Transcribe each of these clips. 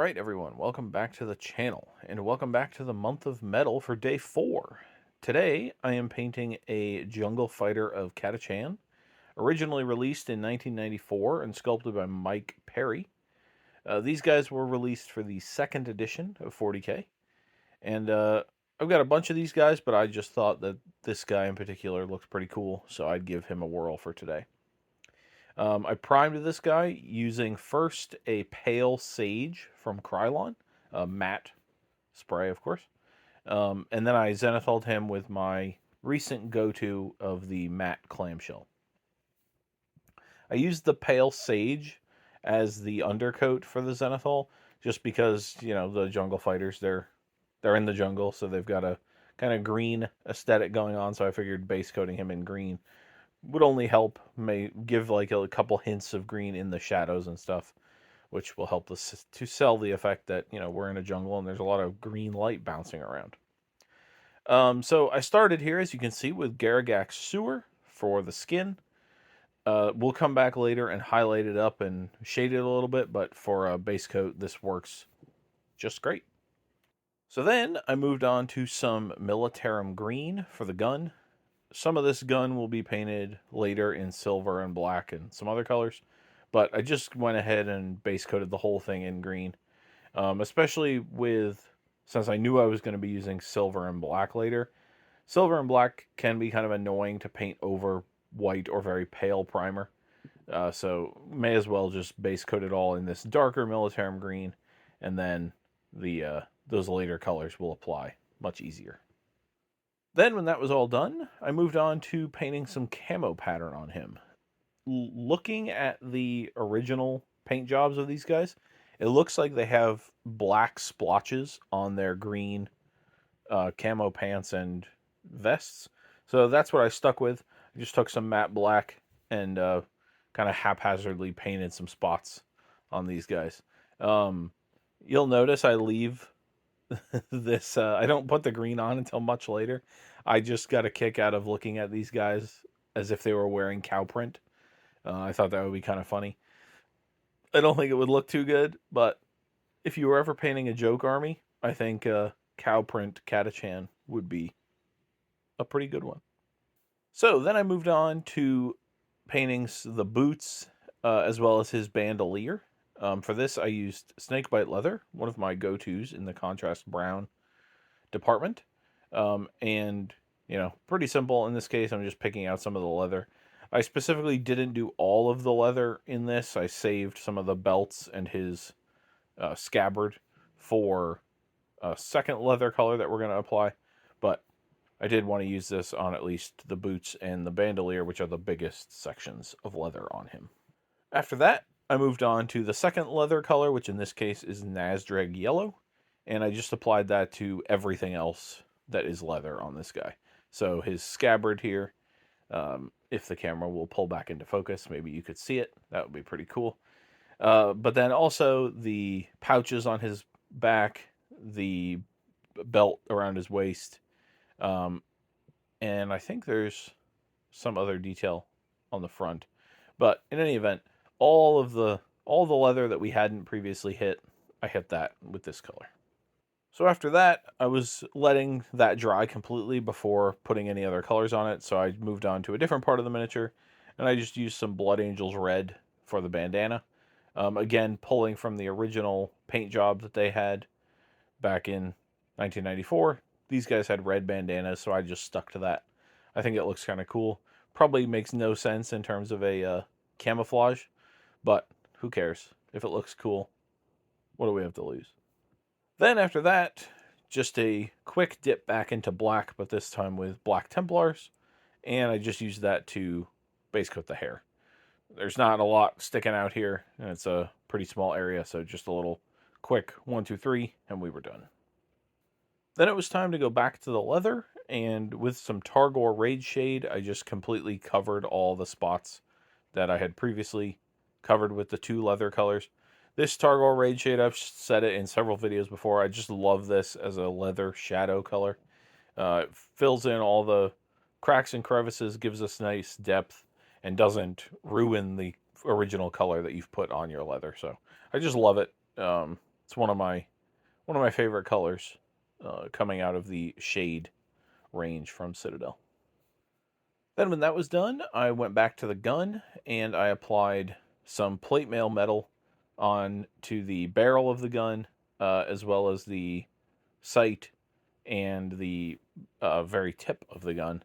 Alright everyone, welcome back to the channel, and welcome back to the month of metal for day 4. Today I am painting a Jungle Fighter of Catachan, originally released in 1994 and sculpted by Mike Perry. These guys were released for the second edition of 40k, and I've got a bunch of these guys, but I just thought that this guy in particular looks pretty cool, so I'd give him a whirl for today. I primed this guy using first a Pale Sage from Krylon, a matte spray, of course. And then I zenithalled him with my recent go-to of the matte clamshell. I used the Pale Sage as the undercoat for the zenithal, just because, you know, the jungle fighters, they're in the jungle, so they've got a kind of green aesthetic going on, so I figured base coating him in green would only help, may give like a couple hints of green in the shadows and stuff, which will help us to sell the effect that, you know, we're in a jungle and there's a lot of green light bouncing around. So I started here, as you can see, with Garagax Sewer for the skin. We'll come back later and highlight it up and shade it a little bit, but for a base coat, this works just great. So then I moved on to some Militarum Green for the gun. Some of this gun will be painted later in silver and black and some other colors, but I just went ahead and base coated the whole thing in green, especially since I knew I was going to be using silver and black later. Silver and black can be kind of annoying to paint over white or very pale primer, so may as well just base coat it all in this darker Militarum Green, and then those later colors will apply much easier. Then, when that was all done, I moved on to painting some Camo Pattern on him. Looking at the original paint jobs of these guys, it looks like they have black splotches on their green camo pants and vests. So that's what I stuck with. I just took some matte black and kind of haphazardly painted some spots on these guys. You'll notice I leave this, I don't put the green on until much later. I just got a kick out of looking at these guys as if they were wearing cow print. I thought that would be kind of funny. I don't think it would look too good, but if you were ever painting a joke army, I think cow print Catachan would be a pretty good one. So then I moved on to painting the boots as well as his bandolier. For this, I used snakebite leather, one of my go-tos in the contrast brown department. And, you know, pretty simple in this case. I'm just picking out some of the leather. I specifically didn't do all of the leather in this. I saved some of the belts and his scabbard for a second leather color that we're going to apply. But I did want to use this on at least the boots and the bandolier, which are the biggest sections of leather on him. After that, I moved on to the second leather color, which in this case is Nazdrag Yellow, and I just applied that to everything else that is leather on this guy. So his scabbard here, if the camera will pull back into focus, maybe you could see it. That would be pretty cool. But then also the pouches on his back, the belt around his waist, and I think there's some other detail on the front. But in any event, all the leather that we hadn't previously hit, I hit that with this color. So after that, I was letting that dry completely before putting any other colors on it, so I moved on to a different part of the miniature, and I just used some Blood Angels Red for the bandana. Again, pulling from the original paint job that they had back in 1994. These guys had red bandanas, so I just stuck to that. I think it looks kind of cool. Probably makes no sense in terms of a camouflage, but who cares? If it looks cool, what do we have to lose? Then after that, just a quick dip back into black, but this time with Black Templars, and I just used that to base coat the hair. There's not a lot sticking out here, and it's a pretty small area, so just a little quick 1, 2, 3, and we were done. Then it was time to go back to the leather, and with some Targor Raid Shade, I just completely covered all the spots that I had previously covered with the 2 leather colors. This Targor Raid Shade, I've said it in several videos before, I just love this as a leather shadow color. It fills in all the cracks and crevices, gives us nice depth, and doesn't ruin the original color that you've put on your leather. So I just love it. It's one of my favorite colors coming out of the shade range from Citadel. Then when that was done, I went back to the gun and I applied some plate mail metal on to the barrel of the gun, as well as the sight and the very tip of the gun.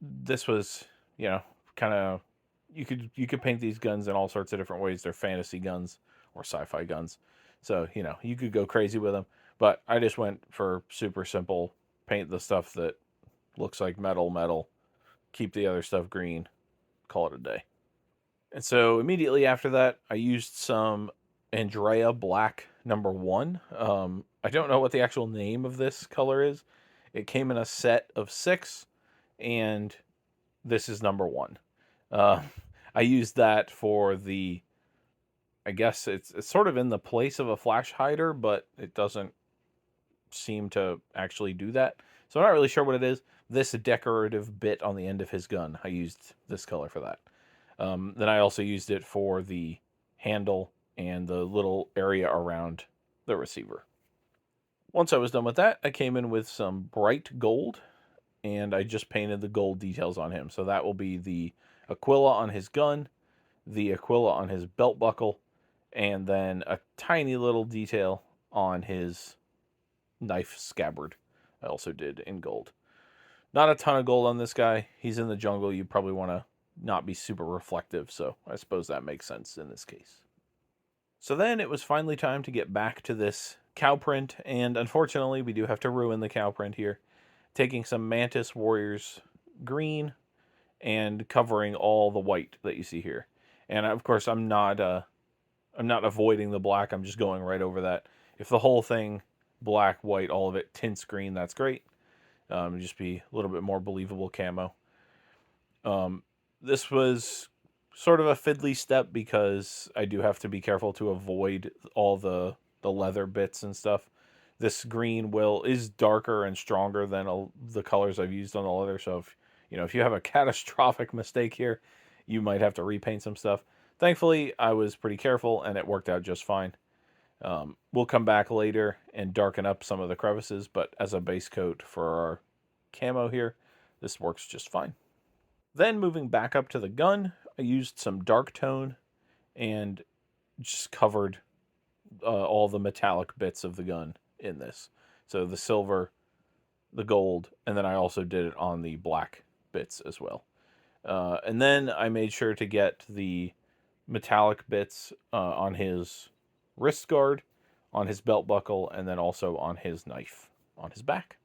This was, kind of you could paint these guns in all sorts of different ways. They're fantasy guns or sci-fi guns, so you could go crazy with them. But I just went for super simple: paint the stuff that looks like metal, keep the other stuff green, call it a day. And so immediately after that, I used some Andrea Black #1. I don't know what the actual name of this color is. It came in a set of 6, and this is #1. Uh, I used that for the. I guess it's sort of in the place of a flash hider, but it doesn't seem to actually do that. So I'm not really sure what it is. This decorative bit on the end of his gun, I used this color for that. Then I also used it for the handle and the little area around the receiver. Once I was done with that, I came in with some bright gold, and I just painted the gold details on him. So that will be the Aquila on his gun, the Aquila on his belt buckle, and then a tiny little detail on his knife scabbard. I also did in gold. Not a ton of gold on this guy. He's in the jungle. You probably want to not be super reflective, so I suppose that makes sense in this case. So then it was finally time to get back to this cow print, and unfortunately we do have to ruin the cow print here. Taking some Mantis Warriors green and covering all the white that you see here. And of course I'm not avoiding the black, I'm just going right over that. If the whole thing, black, white, all of it, tints green, that's great. Just be a little bit more believable camo. This was sort of a fiddly step because I do have to be careful to avoid all the leather bits and stuff. This green is darker and stronger than the colors I've used on the leather. So if you have a catastrophic mistake here, you might have to repaint some stuff. Thankfully, I was pretty careful and it worked out just fine. We'll come back later and darken up some of the crevices, but as a base coat for our camo here, this works just fine. Then moving back up to the gun, I used some dark tone and just covered all the metallic bits of the gun in this. So the silver, the gold, and then I also did it on the black bits as well. And then I made sure to get the metallic bits on his wrist guard, on his belt buckle, and then also on his knife on his back.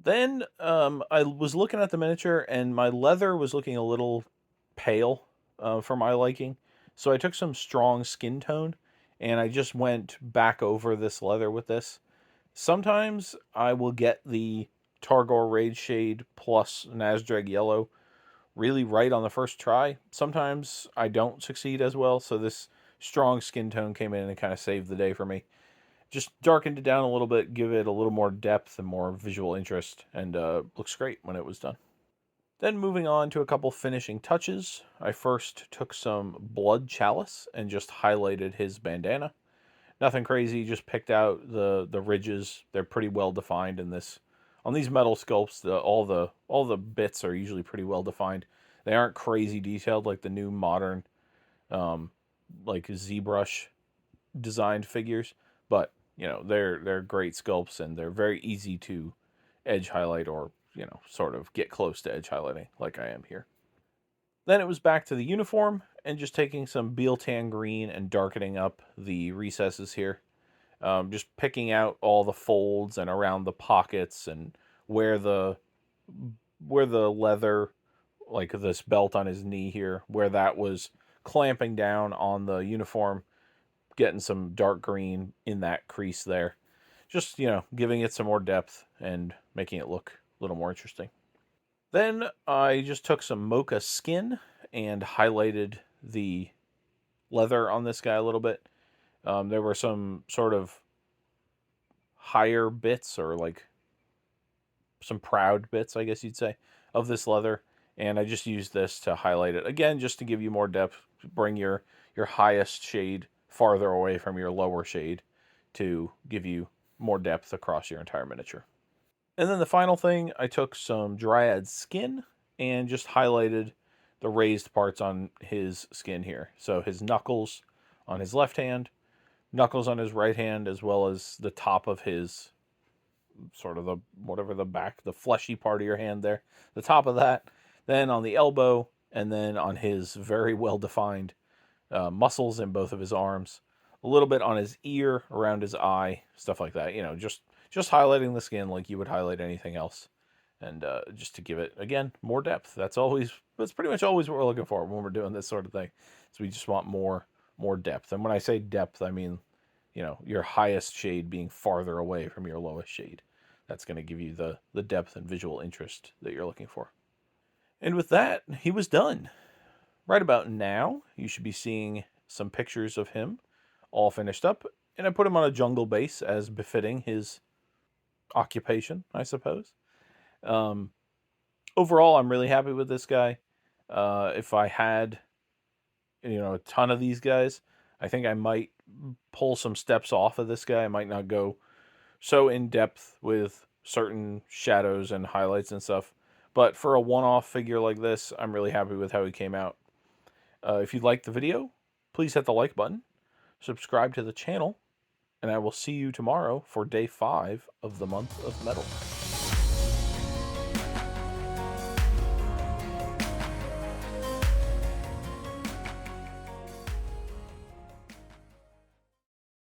Then I was looking at the miniature, and my leather was looking a little pale for my liking. So I took some strong skin tone, and I just went back over this leather with this. Sometimes I will get the Targor Raid Shade plus Nazdrag Yellow really right on the first try. Sometimes I don't succeed as well, so this strong skin tone came in and kind of saved the day for me. Just darkened it down a little bit, give it a little more depth and more visual interest, and looks great when it was done. Then moving on to a couple finishing touches, I first took some Blood Chalice and just highlighted his bandana. Nothing crazy, just picked out the ridges. They're pretty well defined in this. On these metal sculpts, all the bits are usually pretty well defined. They aren't crazy detailed like the new modern like ZBrush designed figures, but they're great sculpts and they're very easy to edge highlight or sort of get close to edge highlighting like I am here. Then it was back to the uniform and just taking some Beal Tan Green and darkening up the recesses here. Just picking out all the folds and around the pockets and where the leather, like this belt on his knee here, where that was clamping down on the uniform, getting some dark green in that crease there. Just, giving it some more depth and making it look a little more interesting. Then I just took some mocha skin and highlighted the leather on this guy a little bit. There were some sort of higher bits or like some proud bits, I guess you'd say, of this leather. And I just used this to highlight it. Again, just to give you more depth, bring your highest shade farther away from your lower shade to give you more depth across your entire miniature. And then the final thing, I took some Dryad skin and just highlighted the raised parts on his skin here. So his knuckles on his left hand, knuckles on his right hand, as well as the top of his sort of the whatever the back, the fleshy part of your hand there, the top of that, then on the elbow, and then on his very well defined muscles in both of his arms, a little bit on his ear, around his eye, stuff like that. You know, just highlighting the skin like you would highlight anything else, and just to give it again more depth. That's pretty much always what we're looking for when we're doing this sort of thing. So we just want more depth. And when I say depth, I mean, you know, your highest shade being farther away from your lowest shade. That's going to give you the depth and visual interest that you're looking for. And with that, he was done. Right about now, you should be seeing some pictures of him all finished up. And I put him on a jungle base as befitting his occupation, I suppose. Um, Overall, I'm really happy with this guy. If I had, you know, a ton of these guys, I think I might pull some steps off of this guy. I might not go so in depth with certain shadows and highlights and stuff. But for a one-off figure like this, I'm really happy with how he came out. If you liked the video, please hit the like button, subscribe to the channel, and I will see you tomorrow for day 5 of the Month of Metal.